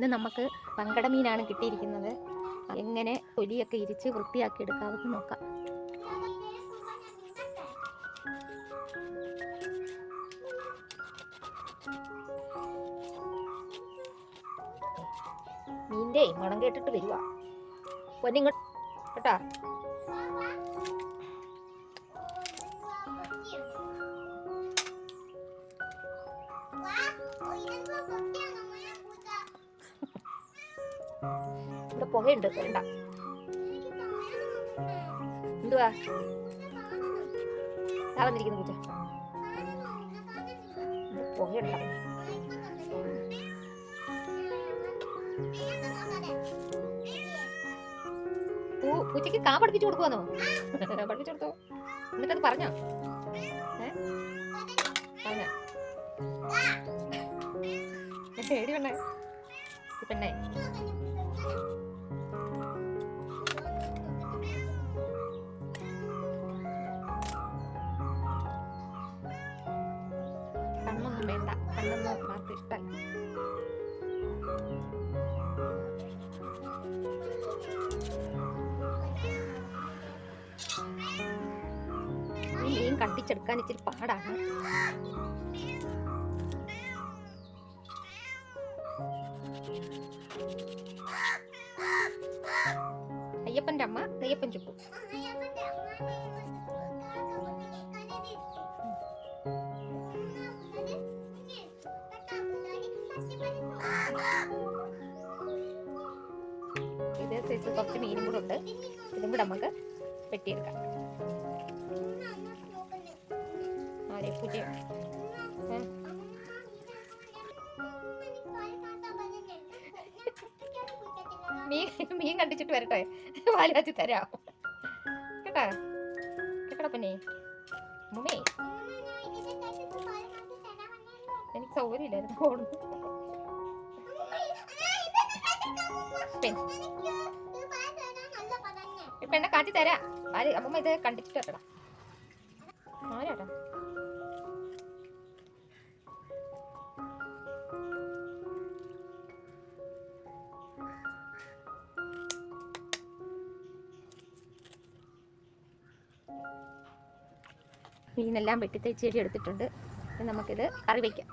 ഇന്ന് നമുക്ക് പങ്കട മീനാണ് കിട്ടിയിരിക്കുന്നത്. എങ്ങനെ തൊലിയൊക്കെ ഇരിച്ച് വൃത്തിയാക്കി എടുക്കാമെന്ന് നോക്കാം. മീൻ്റെ മണം കേട്ടിട്ട് വരുവാ പൊന്നിങ്ങോട്ട് കേട്ടാ. ഇവിടെ പുകയുണ്ട്, വേണ്ട. എന്തുവാ ഞാൻ വന്നിരിക്കുന്നു പൂച്ച, പുകയുണ്ട. പൂച്ചയ്ക്ക് കാ പഠിപ്പിച്ചു കൊടുക്കുവാന്നോ? പഠിപ്പിച്ചു കൊടുത്തോ? എന്നിട്ടത് പറഞ്ഞോ? പറഞ്ഞോ? പേടി പെണ്ണേ, പെണ്ണേ കണ്ണൊന്നും വേണ്ട, കണ്ണൊന്നും ആർക്കും ഇഷ്ടമല്ല. മീൻ കണ്ടിച്ചെടുക്കാൻ ഇച്ചിരി പാടാണ്. അയ്യപ്പൻ്റെ അമ്മ നെയ്യപ്പൻ ചുട്ടു. ഇതേ സൈസ് കുറച്ച് മീനും കൂടെ ഉണ്ട്, ഇതും കൂടെ നമുക്ക് വെട്ടിയെടുക്കാം. ആരെ പൂജയോ? മീൻ കണ്ടിച്ചിട്ട് വരട്ടെ, പാല് കാച്ചി തരാം കേട്ടാ. കേട്ടടാ പിന്നെ മുമ്മേ, എനിക്ക് സൗകര്യമില്ലായിരുന്നു ഫോണ്. ഇപ്പൊ എന്നെ കാച്ചി തരാ പാല്. അമ്മമ്മ ഇത് കണ്ടിച്ചിട്ട് വരട്ടടാ. ആരാട്ടാ മീനെല്ലാം വെട്ടി തേച്ചേരി എടുത്തിട്ടുണ്ട്. നമുക്കിത് കറി വയ്ക്കാം.